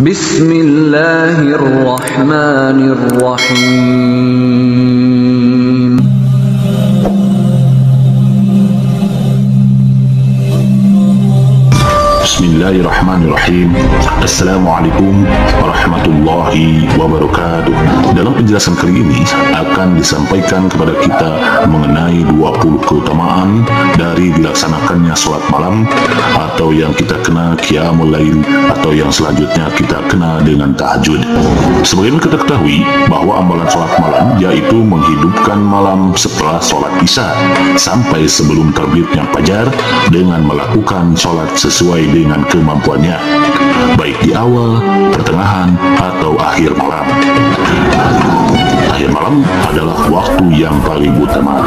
Bismillahirrahmanirrahim. Bismillahirrahmanirrahim. Assalamualaikum warahmatullahi wabarakatuh. Dalam penjelasan kali ini akan disampaikan kepada kita mengenai 20 keutamaan dari dilaksanakannya sholat malam, atau yang kita kenal qiyamul lail, atau yang selanjutnya kita kenal dengan tahajud. Sebagaimana kita ketahui bahwa amalan sholat malam yaitu menghidupkan malam setelah sholat isya sampai sebelum terbitnya fajar dengan melakukan sholat sesuai dengan kemampuannya, baik di awal, pertengahan, atau akhir malam. Akhir malam adalah waktu yang paling utama.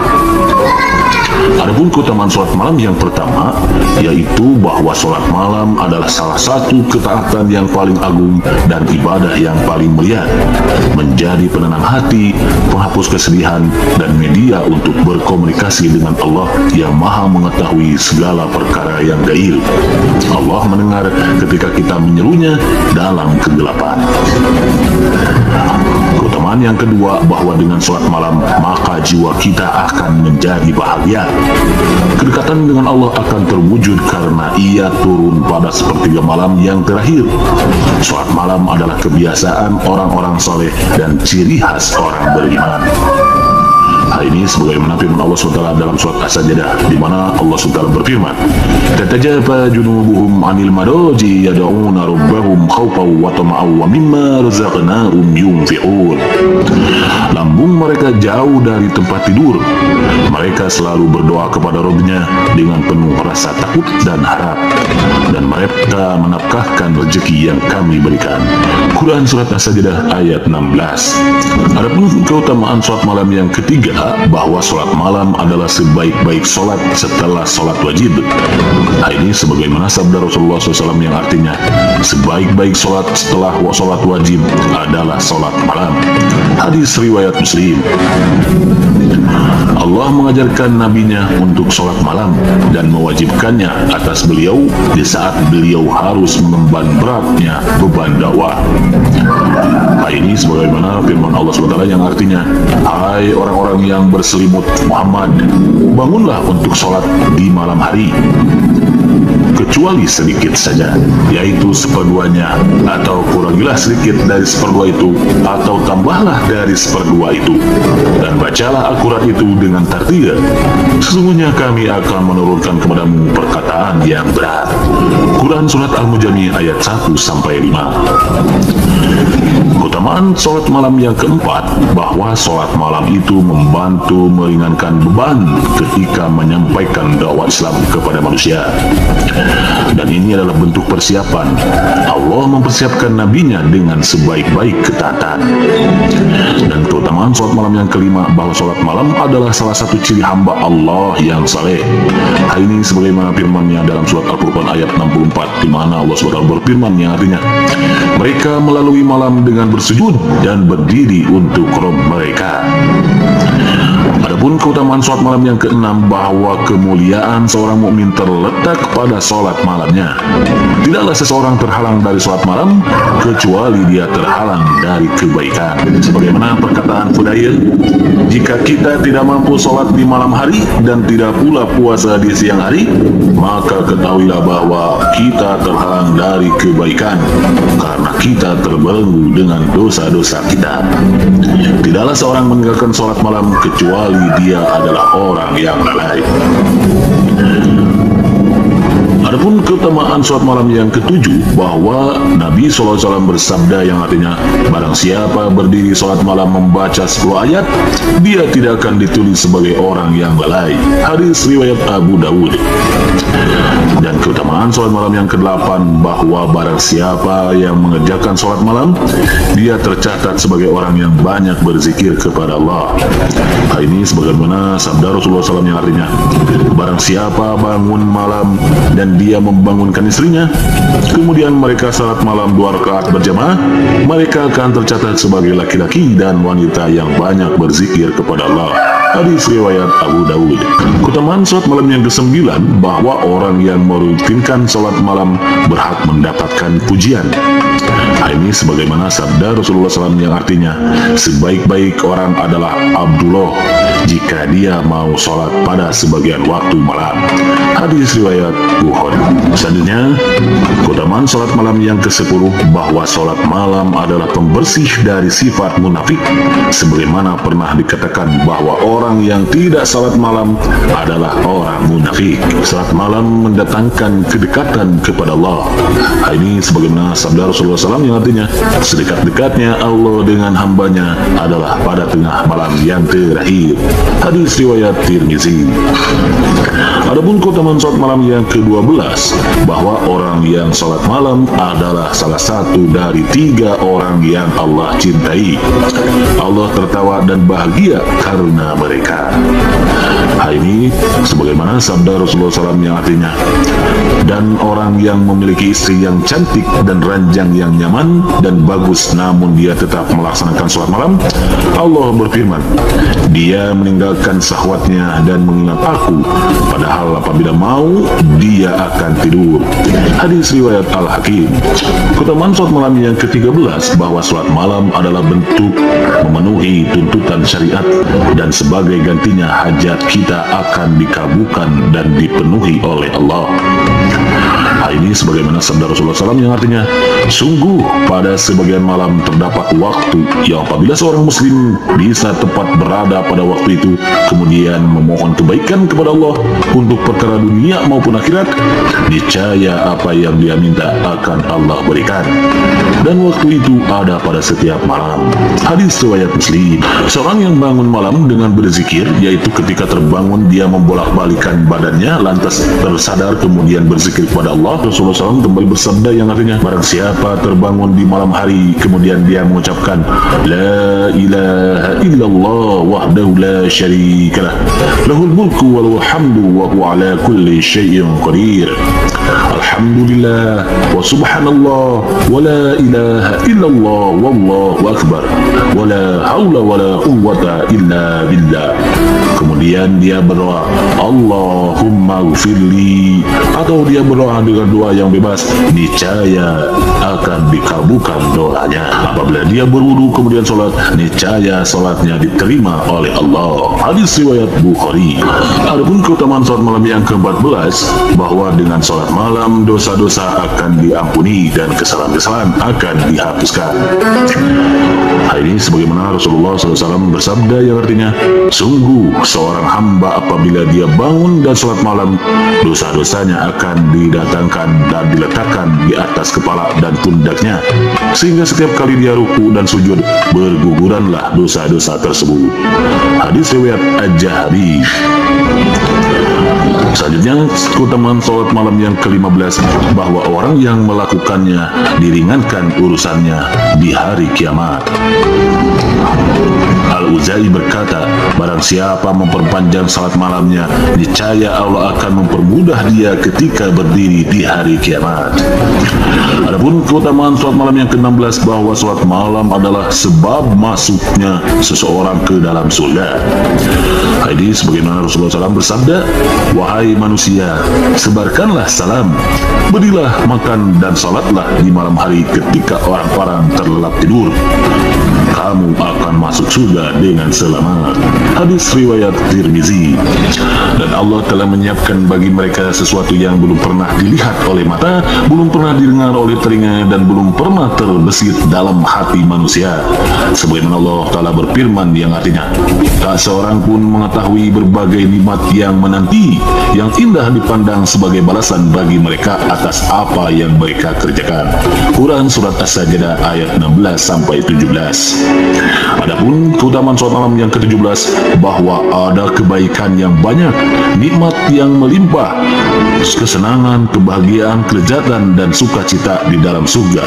Adapun keutamaan sholat malam yang pertama, yaitu bahwa sholat malam adalah salah satu ketaatan yang paling agung dan ibadah yang paling mulia, menjadi penenang hati, penghapus kesedihan, dan media untuk berkomunikasi dengan Allah yang maha mengetahui segala perkara yang gaib. Allah mendengar ketika kita menyerunya dalam kegelapan. Keutamaan yang kedua, bahwa dengan sholat malam maka jiwa kita akan menjadi bahagia. Kedekatan dengan Allah akan terwujud karena ia turun pada sepertiga malam yang terakhir. Sholat malam adalah kebiasaan orang-orang soleh dan ciri khas orang beriman. Hal ini sebagaimana firman Allah SWT dalam surat As-Sajdah, di mana Allah SWT berfirman, "Tatajafa junubuhum 'anil madaji yad'una rabbahum khaufan wa tama'an wa mimma razaqnahum yunfiqun." Lambung mereka jauh dari tempat tidur. Mereka selalu berdoa kepada Rabb-nya dengan penuh rasa takut dan harap, dan mereka menafkahkan rezeki yang kami berikan. Quran surat As-Sajdah ayat 16. Adapun keutamaan sholat malam yang ketiga, bahwa sholat malam adalah sebaik-baik sholat setelah sholat wajib. Nah, ini sebagaimana sabda Rasulullah SAW yang artinya, sebaik-baik sholat setelah sholat wajib adalah sholat malam. Hadis riwayat Muslim. Allah mengajarkan nabinya untuk sholat malam dan mewajibkannya atas beliau di saat beliau harus mengemban beratnya beban dakwah. Nah, ini sebagaimana firman Allah SWT yang artinya, "Hai orang-orang yang berselimut Muhammad, bangunlah untuk sholat di malam hari, kecuali sedikit saja, yaitu seperduanya, atau kurangilah sedikit dari seperdua itu, atau tambahlah dari seperdua itu, dan bacalah Al-Quran itu dengan tartil. Sesungguhnya kami akan menurunkan kepadamu perkataan yang berat." Quran surat Al-Mujadila ayat 1-5. Keutamaan sholat malam yang keempat, bahwa sholat malam itu membantu meringankan beban ketika menyampaikan dakwah Islam kepada manusia. Dan ini adalah bentuk persiapan Allah mempersiapkan nabinya dengan sebaik-baik ketaatan. Dan keutamaan sholat malam yang kelima, bahwa sholat malam adalah salah satu ciri hamba Allah yang saleh. Hal ini sebagaimana firman-Nya dalam surat Al-Furqan ayat 64, di mana Allah SWT berfirman yang artinya, "Mereka melalui malam dengan bersujud dan berdiri untuk Rabb mereka." Adapun keutamaan sholat malam yang keenam, bahwa kemuliaan seorang mukmin terletak pada sholat malamnya. Tidaklah seseorang terhalang dari sholat malam kecuali dia terhalang dari kebaikan. Sebagaimana perkataan Fudail, "Jika kita tidak mampu sholat di malam hari dan tidak pula puasa di siang hari, maka ketahuilah bahwa kita terhalang dari kebaikan karena kita terbelenggu dengan dosa-dosa kita." Tidaklah seorang meninggalkan sholat malam kecuali dia adalah orang yang lalai. Adapun keutamaan sholat malam yang ketujuh, bahwa Nabi SAW bersabda yang artinya, "Barang siapa berdiri sholat malam membaca 10 ayat, dia tidak akan ditulis sebagai orang yang lalai." Hadis riwayat Abu Dawud. Dan keutamaan sholat malam yang ke-8, bahwa barang siapa yang mengerjakan sholat malam, dia tercatat sebagai orang yang banyak berzikir kepada Allah. Hal ini sebagaimana sabda Rasulullah SAW yang artinya, "Barang siapa bangun malam dan dia membangun membangunkan istrinya, kemudian mereka salat malam 2 rakaat berjamaah, mereka akan tercatat sebagai laki-laki dan wanita yang banyak berzikir kepada Allah. Hadis riwayat Abu Dawud. Keutamaan salat malam yang ke-9, bahwa orang yang merutinkan salat malam berhak mendapatkan pujian. Ini sebagaimana sabda Rasulullah SAW yang artinya, sebaik-baik orang adalah Abdullah jika dia mau sholat pada sebagian waktu malam. Hadis riwayat Bukhari. Selanjutnya, keutamaan sholat malam yang ke-10, bahwa sholat malam adalah pembersih dari sifat munafik, sebagaimana pernah dikatakan bahwa orang yang tidak sholat malam adalah orang munafik. Sholat malam mendatangkan kedekatan kepada Allah. Ini sebagaimana sabda Rasulullah SAW yang artinya, sedekat-dekatnya Allah dengan hambanya adalah pada tengah malam yang terakhir. Hadis riwayat Tirmizi. Adapun keutamaan salat malam yang ke-12, bahwa orang yang salat malam adalah salah satu dari 3 orang yang Allah cintai. Allah tertawa dan bahagia karena mereka. Ini sebagaimana sabda Rasulullah SAW yang artinya, dan orang yang memiliki istri yang cantik dan ranjang yang nyaman dan bagus, namun dia tetap melaksanakan sholat malam, Allah berfirman, dia meninggalkan syahwatnya dan mengingat aku, padahal apabila mau dia akan tidur. Hadis riwayat Al-Hakim. Keutamaan sholat malam yang ke-13, bahwa sholat malam adalah bentuk memenuhi tuntutan syariat, dan sebagai gantinya hajat kita akan dikabulkan dan dipenuhi oleh Allah. Ini sebagaimana sabda Rasulullah SAW yang artinya, sungguh pada sebagian malam terdapat waktu yang apabila seorang muslim bisa tepat berada pada waktu itu, kemudian memohon kebaikan kepada Allah untuk perkara dunia maupun akhirat, niscaya apa yang dia minta akan Allah berikan. Dan waktu itu ada pada setiap malam. Hadis riwayat Muslim. Seorang yang bangun malam dengan berzikir, yaitu ketika terbangun dia membolak-balikan badannya, lantas tersadar kemudian berzikir kepada Allah. Rasulullah SAW kembali bersabda yang artinya, barang siapa terbangun di malam hari kemudian dia mengucapkan la ilaha illallah wahdahu la syarikalah lahul mulku wa lahul hamdu wa huwa ala kulli syai'in qadir, alhamdulillah wa subhanallah wa la ilaha illallah wallahu akbar wa la hawla wa la quwwata illa billah. Kemudian dia berdoa Allahumma gfirli, atau dia berdoa dengan doa yang bebas, niscaya akan dikabulkan doanya. Apabila dia berwudu kemudian sholat, niscaya sholatnya diterima oleh Allah. Hadis riwayat Bukhari. Adapun keutamaan sholat malam yang ke-14, bahwa dengan sholat malam dosa-dosa akan diampuni dan kesalahan-kesalahan akan dihapuskan. Ini sebagaimana Rasulullah SAW bersabda yang artinya, sungguh seorang hamba apabila dia bangun dan sholat malam, dosa-dosanya akan didatangkan dan diletakkan di atas kepala dan pundaknya, sehingga setiap kali dia ruku dan sujud berguguranlah dosa-dosa tersebut. Hadis riwayat Al-Jahri. Selanjutnya, keutamaan sholat malam yang ke-15, bahwa orang yang melakukannya diringankan urusannya di hari kiamat. Al-Uzai berkata, barang siapa memperpanjang salat malamnya, niscaya Allah akan mempermudah dia ketika berdiri di hari kiamat. Adapun keutamaan salat malam yang ke-16, bahwa salat malam adalah sebab masuknya seseorang ke dalam surga. Hadis sebagaimana Rasulullah SAW bersabda, wahai manusia, sebarkanlah salam, berilah makan dan salatlah di malam hari ketika orang-orang terlelap tidur, kamu akan masuk surga dengan selamat. Hadis riwayat Tirmizi. Dan Allah telah menyiapkan bagi mereka sesuatu yang belum pernah dilihat oleh mata, belum pernah didengar oleh telinga, dan belum pernah terbesit dalam hati manusia. Sebagaimana Allah Ta'ala berfirman yang artinya, tak seorang pun mengetahui berbagai nikmat yang menanti, yang indah dipandang sebagai balasan bagi mereka atas apa yang mereka kerjakan. Quran Surat As-Sajdah ayat 16-17. Adapun keutamaan sholat malam yang ke-17, bahwa ada kebaikan yang banyak, nikmat yang melimpah, kesenangan, kebahagiaan, kelezatan, dan sukacita di dalam surga.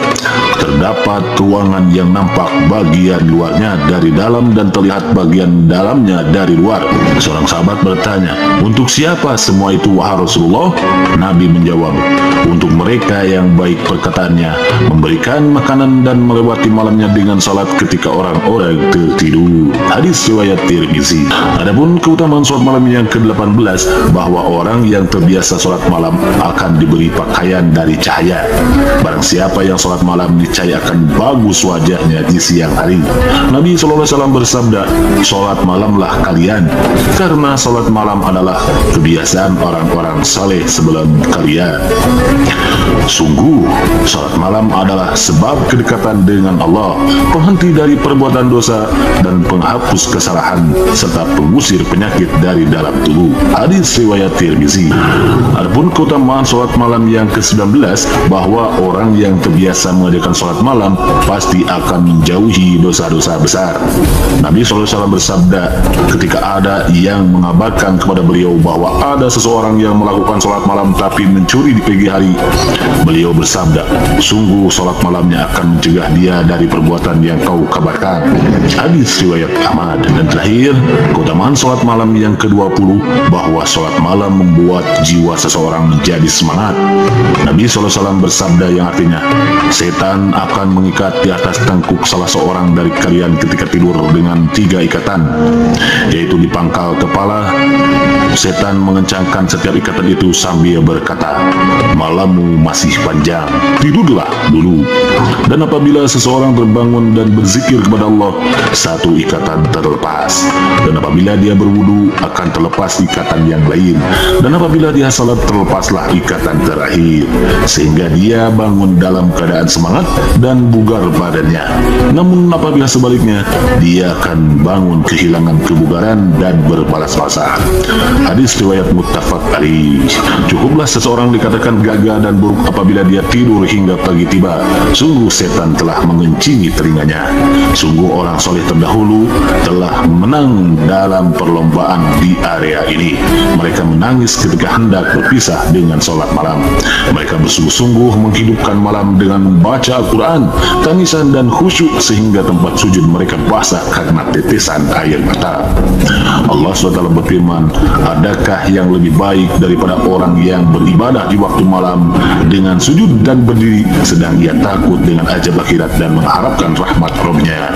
Terdapat ruangan yang nampak bagian luarnya dari dalam dan terlihat bagian dalamnya dari luar. Seorang sahabat bertanya, "Untuk siapa semua itu, wahai Rasulullah?" Nabi menjawab, "Untuk mereka yang baik perkataannya, memberikan makanan dan melewati malamnya dengan salat ketika orang-orang tertidur." Hadis riwayat Tirmizi. Adapun keutamaan salat malam yang ke-18, bahwa orang yang terbiasa salat malam akan diberi pakaian dari cahaya. Barang siapa yang salat malam, niscaya akan bagus wajahnya di siang hari. Nabi SAW bersabda, "Salat malamlah kalian, karena salat malam adalah kebiasaan orang-orang saleh sebelum kalian." Sungguh, salat malam adalah sebab kedekatan dengan Allah, penghenti dari perbuatan dosa, dan penghapus kesalahan, serta pengusir penyakit dari dalam tubuh. Hadis riwayat Tirmizi. Adapun keutamaan salat malam yang ke-19, bahwa orang yang terbiasa mengerjakan salat malam pasti akan menjauhi dosa-dosa besar. Nabi SAW bersabda, ketika ada yang mengabarkan kepada beliau bahwa ada seseorang yang melakukan salat malam tapi mencuri di pagi hari, beliau bersabda, "Sungguh salat malamnya akan mencegah dia dari perbuatan yang kau kabarkan." Hadis riwayat Ahmad. Dan terakhir, keutamaan salat malam yang ke-20, bahwa salat malam membuat jiwa seseorang menjadi semangat. Nabi SAW bersabda yang artinya, setan akan mengikat di atas tengkuk salah seorang dari kalian ketika tidur dengan 3 ikatan, yaitu di pangkal kepala. Setan mengencangkan setiap ikatan itu sambil berkata, "Malammu masih panjang, tidurlah dulu." Dan apabila seseorang terbangun dan berzikir kepada Allah, 1 ikatan terlepas. Dan apabila dia berwudu, akan terlepas ikatan yang lain. Dan apabila dia salat, terlepaslah ikatan terakhir, sehingga dia bangun dalam keadaan semangat dan bugar badannya. Namun apabila sebaliknya, dia akan bangun kehilangan kebugaran dan bermalas-malasan. Hadis riwayat muttafaq alaih. Cukuplah seseorang dikatakan gagah dan buruk apabila dia tidur hingga pagi tiba. Sungguh setan telah mengencingi telinganya. Sungguh orang soleh terdahulu telah menang dalam perlombaan di area ini. Mereka menangis ketika hendak berpisah dengan sholat malam. Mereka bersungguh-sungguh menghidupkan malam dengan membaca Al-Quran, tangisan dan khusyuk sehingga tempat sujud mereka basah karena tetesan air mata. Allah SWT berfirman, "Adakah yang lebih baik daripada orang yang beribadah di waktu malam dengan sujud dan berdiri, sedang ia takut dengan azab akhirat dan mengharapkan rahmat Rabb-Nya?"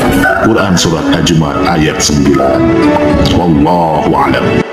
Quran Surat Al-Jumu'ah ayat 9. Wallahu a'lam.